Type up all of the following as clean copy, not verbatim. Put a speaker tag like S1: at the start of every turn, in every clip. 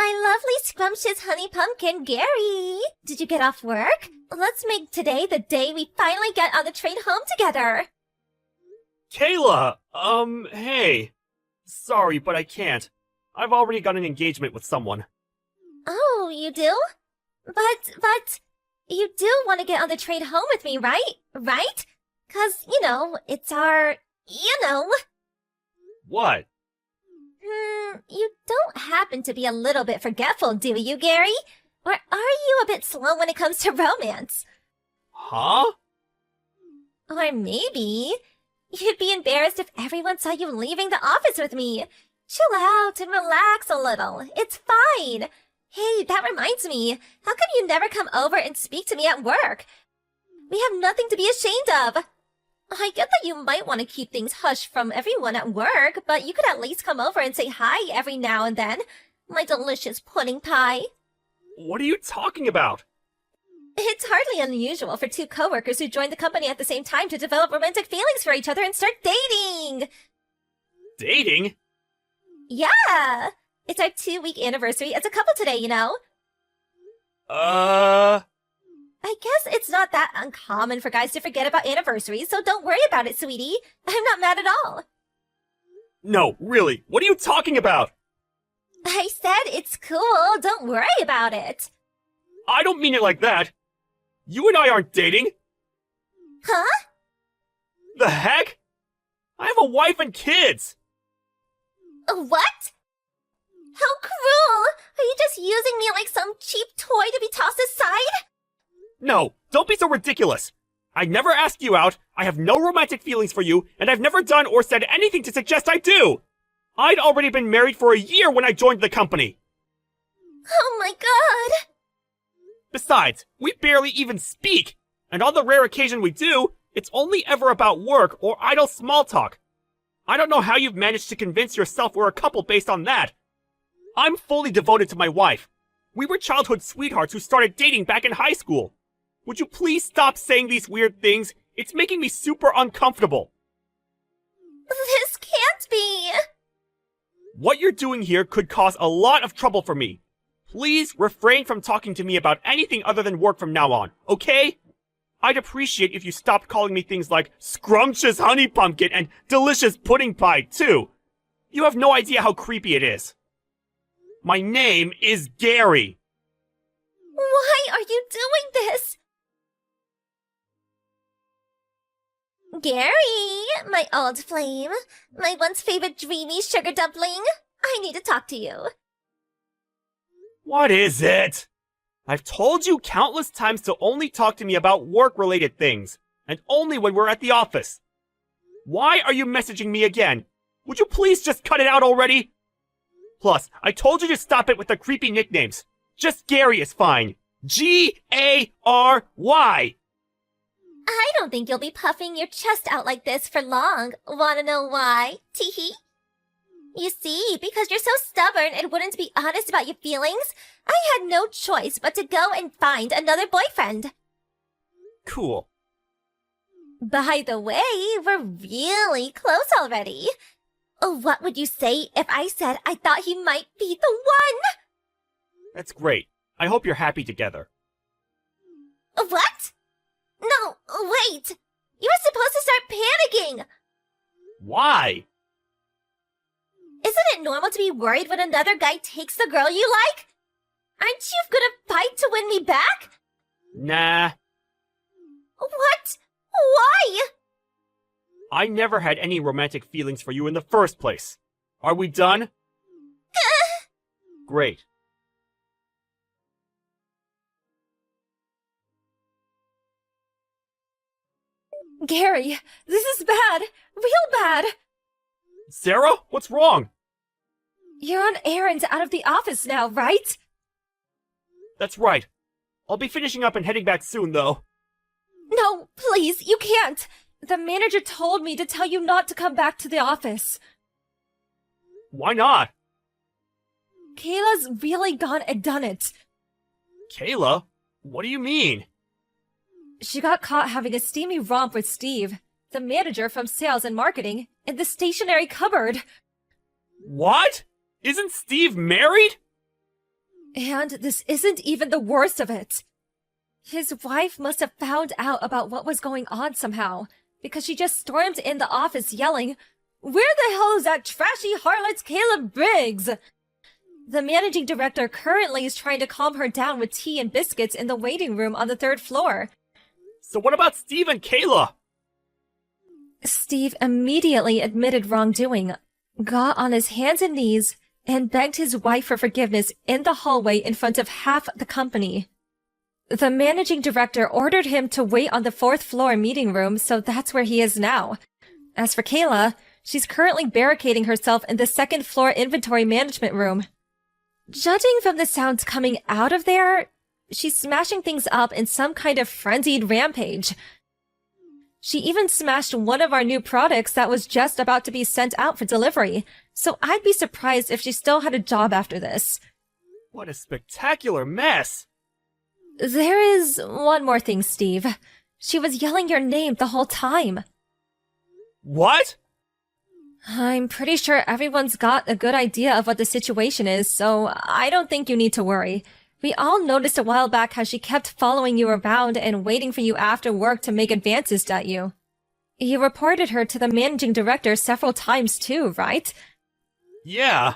S1: my lovely scrumptious honey pumpkin, Gary. Did you get off work? Let's make today the day we finally get on the train home together.
S2: Kayla! Hey. Sorry, but I can't. I've already got an engagement with someone.
S1: Oh, you do? But, you do want to get on the train home with me, right? Right? 'Cause, it's our,
S2: What?
S1: You don't happen to be a little bit forgetful, do you, Gary? Or are you a bit slow when it comes to romance?
S2: Huh?
S1: Or maybe you'd be embarrassed if everyone saw you leaving the office with me. Chill out and relax a little. It's fine. Hey, that reminds me. How come you never come over and speak to me at work? We have nothing to be ashamed of. I get that you might want to keep things hush from everyone at work, but you could at least come over and say hi every now and then. My delicious pudding pie.
S2: What are you talking about?
S1: It's hardly unusual for two coworkers who join the company at the same time to develop romantic feelings for each other and start dating.
S2: Dating?
S1: Yeah! It's our 2-week anniversary as a couple today, I guess it's not that uncommon for guys to forget about anniversaries, so don't worry about it, sweetie. I'm not mad at all.
S2: No, really, what are you talking about?
S1: I said it's cool, don't worry about it.
S2: I don't mean it like that. You and I aren't dating.
S1: Huh?
S2: The heck? I have a wife and kids.
S1: What? How cruel! Are you just using me like some cheap toy to be tossed aside?
S2: No, don't be so ridiculous. I never asked you out, I have no romantic feelings for you, and I've never done or said anything to suggest I do. I'd already been married for a year when I joined the company.
S1: Oh my god!
S2: Besides, we barely even speak, and on the rare occasion we do, it's only ever about work or idle small talk. I don't know how you've managed to convince yourself we're a couple based on that. I'm fully devoted to my wife. We were childhood sweethearts who started dating back in high school. Would you please stop saying these weird things? It's making me super uncomfortable.
S1: This can't be!
S2: What you're doing here could cause a lot of trouble for me. Please refrain from talking to me about anything other than work from now on, okay? I'd appreciate if you stopped calling me things like scrumptious honey pumpkin and delicious pudding pie, too. You have no idea how creepy it is. My name is Gary.
S1: Why are you doing this? Gary, my old flame, my once favorite dreamy sugar dumpling, I need to talk to you.
S2: What is it? I've told you countless times to only talk to me about work-related things, and only when we're at the office. Why are you messaging me again? Would you please just cut it out already? Plus, I told you to stop it with the creepy nicknames. Just Gary is fine. Gary.
S1: I don't think you'll be puffing your chest out like this for long. Wanna know why? Teehee. You see, because you're so stubborn and wouldn't be honest about your feelings, I had no choice but to go and find another boyfriend.
S2: Cool.
S1: By the way, we're really close already. What would you say if I said I thought he might be the one?
S2: That's great. I hope you're happy together.
S1: What? No, wait! You were supposed to start panicking!
S2: Why?
S1: Isn't it normal to be worried when another guy takes the girl you like? Aren't you gonna fight to win me back?
S2: Nah.
S1: What? Why?
S2: I never had any romantic feelings for you in the first place. Are we done? Great.
S1: Gary, this is bad. Real bad.
S2: Sarah, what's wrong?
S1: You're on errands out of the office now, right?
S2: That's right. I'll be finishing up and heading back soon, though.
S1: No, please, you can't. The manager told me to tell you not to come back to the office.
S2: Why not?
S1: Kayla's really gone and done it.
S2: Kayla? What do you mean?
S1: She got caught having a steamy romp with Steve, the manager from sales and marketing, in the stationery cupboard.
S2: What? Isn't Steve married?
S1: And this isn't even the worst of it. His wife must have found out about what was going on somehow, because she just stormed in the office yelling, "Where the hell is that trashy harlot Caleb Briggs?" The managing director currently is trying to calm her down with tea and biscuits in the waiting room on the 3rd floor.
S2: So what about Steve and Kayla?
S1: Steve immediately admitted wrongdoing, got on his hands and knees, and begged his wife for forgiveness in the hallway in front of half the company. The managing director ordered him to wait on the 4th floor meeting room, so that's where he is now. As for Kayla, she's currently barricading herself in the 2nd floor inventory management room. Judging from the sounds coming out of there, she's smashing things up in some kind of frenzied rampage. She even smashed one of our new products that was just about to be sent out for delivery, so I'd be surprised if she still had a job after this.
S2: What a spectacular mess!
S1: There is one more thing, Steve. She was yelling your name the whole time.
S2: What?
S1: I'm pretty sure everyone's got a good idea of what the situation is, so I don't think you need to worry. We all noticed a while back how she kept following you around and waiting for you after work to make advances at you. You reported her to the managing director several times too, right?
S2: Yeah.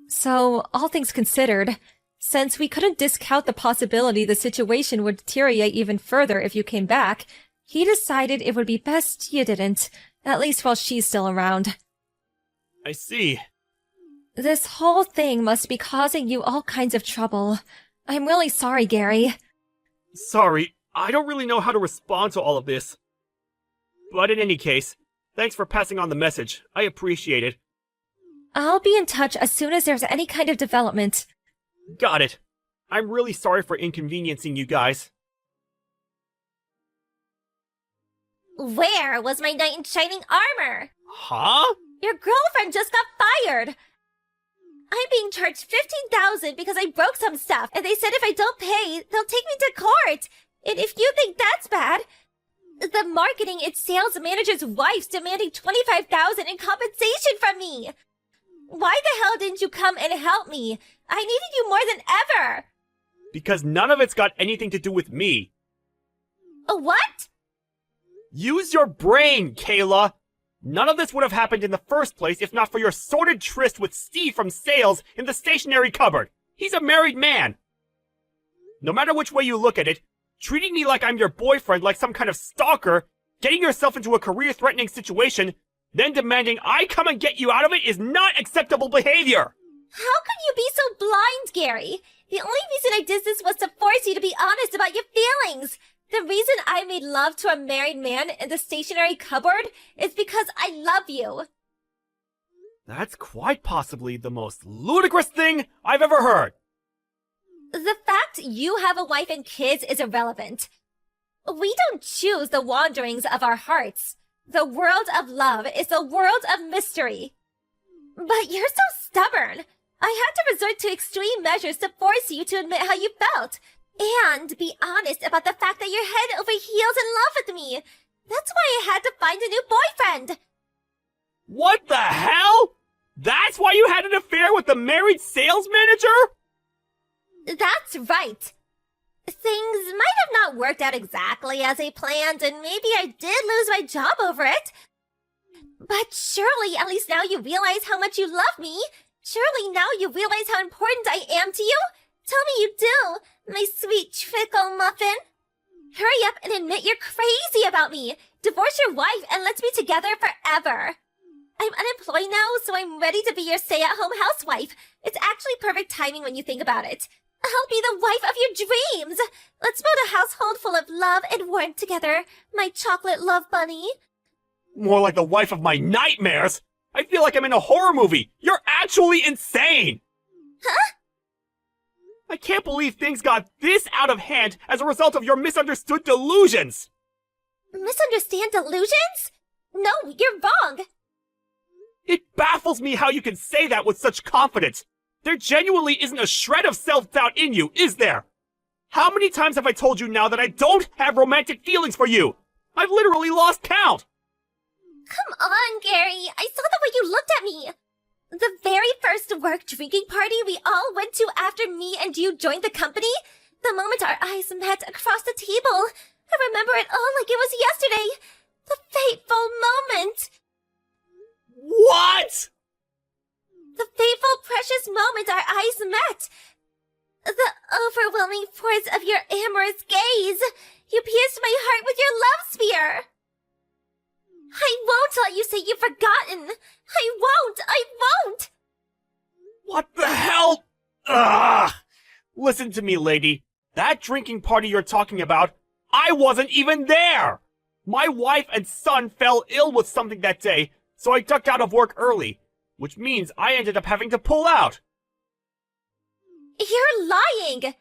S1: So, all things considered, since we couldn't discount the possibility the situation would deteriorate even further if you came back, he decided it would be best you didn't, at least while she's still around.
S2: I see.
S1: This whole thing must be causing you all kinds of trouble. I'm really sorry, Gary.
S2: Sorry, I don't really know how to respond to all of this. But in any case, thanks for passing on the message. I appreciate it.
S1: I'll be in touch as soon as there's any kind of development.
S2: Got it. I'm really sorry for inconveniencing you guys.
S1: Where was my knight in shining armor?
S2: Huh?
S1: Your girlfriend just got fired! I'm being charged $15,000 because I broke some stuff, and they said if I don't pay, they'll take me to court. And if you think that's bad, the marketing and sales manager's wife's demanding $25,000 in compensation from me. Why the hell didn't you come and help me? I needed you more than ever.
S2: Because none of it's got anything to do with me.
S1: What?
S2: Use your brain, Kayla! None of this would have happened in the first place if not for your sordid tryst with Steve from sales in the stationery cupboard. He's a married man. No matter which way you look at it, treating me like I'm your boyfriend like some kind of stalker, getting yourself into a career-threatening situation, then demanding I come and get you out of it is not acceptable behavior!
S1: How could you be so blind, Gary? The only reason I did this was to force you to be honest about your feelings. The reason I made love to a married man in the stationery cupboard is because I love you.
S2: That's quite possibly the most ludicrous thing I've ever heard.
S1: The fact you have a wife and kids is irrelevant. We don't choose the wanderings of our hearts. The world of love is a world of mystery. But you're so stubborn. I had to resort to extreme measures to force you to admit how you felt. And be honest about the fact that you're head over heels in love with me. That's why I had to find a new boyfriend.
S2: What the hell? That's why you had an affair with the married sales manager?
S1: That's right. Things might have not worked out exactly as I planned, and maybe I did lose my job over it. But surely at least now you realize how much you love me. Surely now you realize how important I am to you. Tell me you do, my sweet trickle muffin. Hurry up and admit you're crazy about me. Divorce your wife and let's be together forever. I'm unemployed now, so I'm ready to be your stay-at-home housewife. It's actually perfect timing when you think about it. I'll be the wife of your dreams. Let's build a household full of love and warmth together, my chocolate love bunny.
S2: More like the wife of my nightmares. I feel like I'm in a horror movie. You're actually insane.
S1: Huh?
S2: I can't believe things got this out of hand as a result of your misunderstood delusions!
S1: Misunderstand delusions? No, you're wrong!
S2: It baffles me how you can say that with such confidence! There genuinely isn't a shred of self-doubt in you, is there? How many times have I told you now that I don't have romantic feelings for you? I've literally lost count!
S1: Come on, Gary. I saw the way you looked at me. The very first work drinking party we all went to after after me and you joined the company? The moment our eyes met across the table. I remember it all like it was yesterday. The fateful moment.
S2: What?
S1: The fateful, precious moment our eyes met. The overwhelming force of your amorous gaze. You pierced my heart with your love spear. I won't let you say you've forgotten. I won't.
S2: What the hell? Ugh! Listen to me, lady. That drinking party you're talking about, I wasn't even there! My wife and son fell ill with something that day, so I ducked out of work early, which means I ended up having to pull out.
S1: You're lying!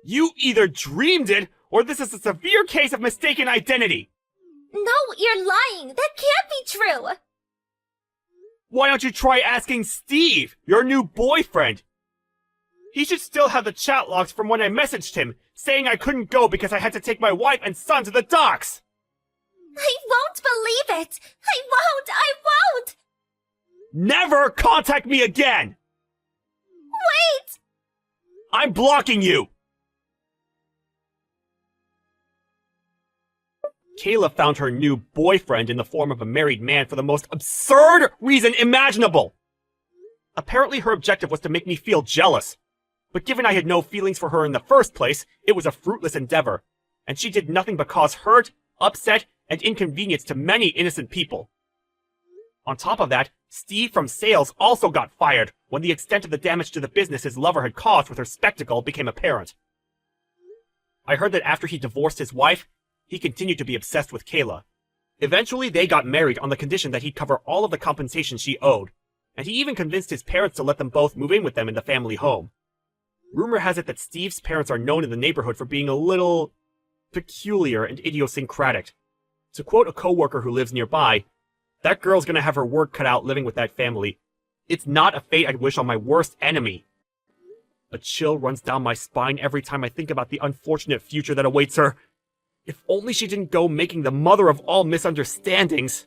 S2: You either dreamed it, or this is a severe case of mistaken identity.
S1: No, you're lying! That can't be true!
S2: Why don't you try asking Steve, your new boyfriend? He should still have the chat logs from when I messaged him, saying I couldn't go because I had to take my wife and son to the docks.
S1: I won't believe it! I won't!
S2: Never contact me again!
S1: Wait!
S2: I'm blocking you! Kayla found her new boyfriend in the form of a married man for the most absurd reason imaginable. Apparently her objective was to make me feel jealous. But given I had no feelings for her in the first place, it was a fruitless endeavor. And she did nothing but cause hurt, upset, and inconvenience to many innocent people. On top of that, Steve from sales also got fired when the extent of the damage to the business his lover had caused with her spectacle became apparent. I heard that after he divorced his wife, he continued to be obsessed with Kayla. Eventually, they got married on the condition that he'd cover all of the compensation she owed, and he even convinced his parents to let them both move in with them in the family home. Rumor has it that Steve's parents are known in the neighborhood for being a little peculiar and idiosyncratic. To quote a coworker who lives nearby, "That girl's gonna have her work cut out living with that family. It's not a fate I'd wish on my worst enemy." A chill runs down my spine every time I think about the unfortunate future that awaits her. If only she didn't go making the mother of all misunderstandings.